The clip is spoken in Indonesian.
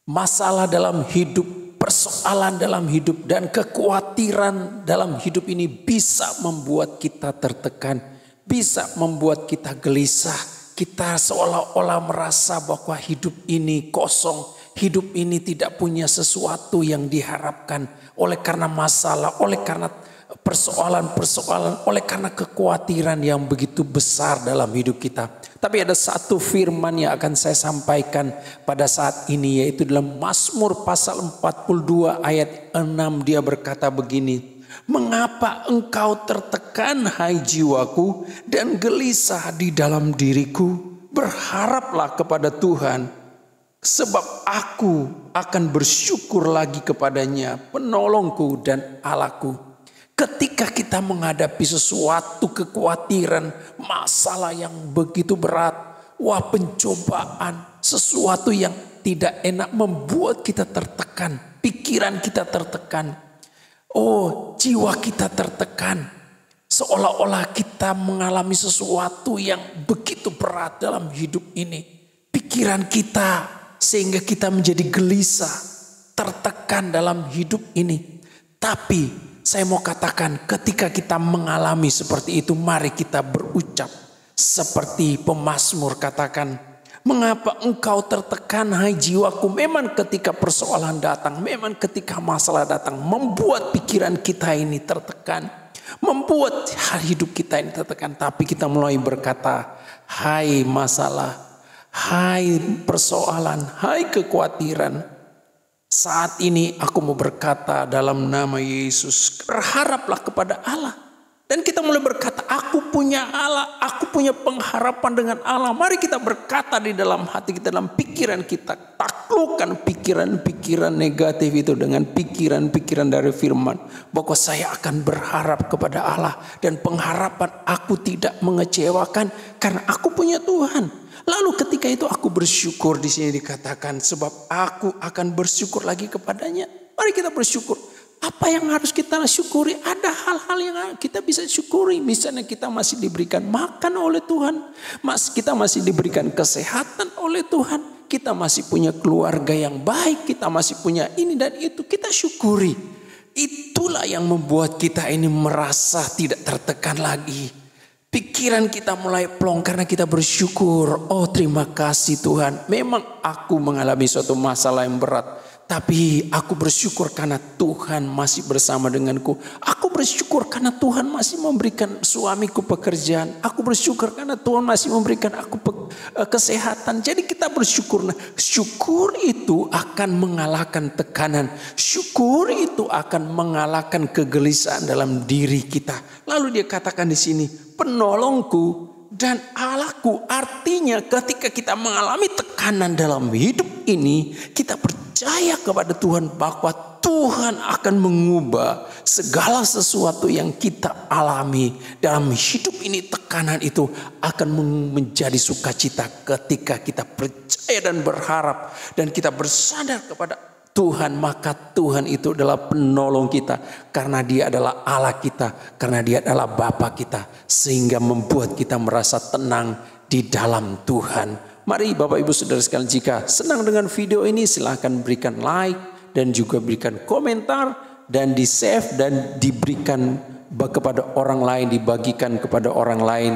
masalah dalam hidup, persoalan dalam hidup, dan kekhawatiran dalam hidup ini bisa membuat kita tertekan, bisa membuat kita gelisah. Kita seolah-olah merasa bahwa hidup ini kosong, hidup ini tidak punya sesuatu yang diharapkan oleh karena masalah, oleh karena persoalan-persoalan, oleh karena kekhawatiran yang begitu besar dalam hidup kita. Tapi ada satu firman yang akan saya sampaikan pada saat ini, yaitu dalam Mazmur pasal 42 ayat 6. Dia berkata begini, "Mengapa engkau tertekan hai jiwaku dan gelisah di dalam diriku? Berharaplah kepada Tuhan, sebab aku akan bersyukur lagi kepadanya, penolongku dan Allahku." Ketika kita menghadapi sesuatu kekhawatiran, masalah yang begitu berat, pencobaan, sesuatu yang tidak enak membuat kita tertekan, pikiran kita tertekan, jiwa kita tertekan, seolah-olah kita mengalami sesuatu yang begitu berat dalam hidup ini. Pikiran kita sehingga kita menjadi gelisah, tertekan dalam hidup ini. Tapi saya mau katakan, ketika kita mengalami seperti itu, mari kita berucap seperti pemazmur katakan, "Mengapa engkau tertekan hai jiwaku?" Memang ketika persoalan datang, memang ketika masalah datang, membuat pikiran kita ini tertekan, membuat hidup kita ini tertekan. Tapi kita mulai berkata, "Hai masalah, hai persoalan, hai kekhawatiran, saat ini aku mau berkata dalam nama Yesus, berharaplah kepada Allah." Dan kita mulai berkata, "Aku punya Allah, aku punya pengharapan dengan Allah." Mari kita berkata di dalam hati kita, dalam pikiran kita. Taklukkan pikiran-pikiran negatif itu dengan pikiran-pikiran dari firman. Bahwa saya akan berharap kepada Allah. Dan pengharapan aku tidak mengecewakan karena aku punya Tuhan. Lalu ketika itu aku bersyukur, di sini dikatakan, sebab aku akan bersyukur lagi kepadanya. Mari kita bersyukur. Apa yang harus kita syukuri? Ada hal-hal yang kita bisa syukuri. Misalnya kita masih diberikan makan oleh Tuhan. Kita masih diberikan kesehatan oleh Tuhan. Kita masih punya keluarga yang baik. Kita masih punya ini dan itu. Kita syukuri. Itulah yang membuat kita ini merasa tidak tertekan lagi. Pikiran kita mulai plong karena kita bersyukur. Oh, terima kasih Tuhan. Memang aku mengalami suatu masalah yang berat. Tapi aku bersyukur karena Tuhan masih bersama denganku. Aku bersyukur karena Tuhan masih memberikan suamiku pekerjaan. Aku bersyukur karena Tuhan masih memberikan aku kesehatan. Jadi kita bersyukur. Nah, syukur itu akan mengalahkan tekanan. Syukur itu akan mengalahkan kegelisahan dalam diri kita. Lalu dia katakan di sini, penolongku dan Allahku. Artinya ketika kita mengalami tekanan dalam hidup ini, kita percaya kepada Tuhan bahwa Tuhan akan mengubah segala sesuatu yang kita alami dalam hidup ini. Tekanan itu akan menjadi sukacita ketika kita percaya dan berharap dan kita bersandar kepada Tuhan. Maka Tuhan itu adalah penolong kita, karena Dia adalah Allah kita, karena Dia adalah Bapa kita, sehingga membuat kita merasa tenang di dalam Tuhan. Mari Bapak Ibu Saudara sekalian, jika senang dengan video ini silahkan berikan like dan juga berikan komentar dan di save dan diberikan kepada orang lain, dibagikan kepada orang lain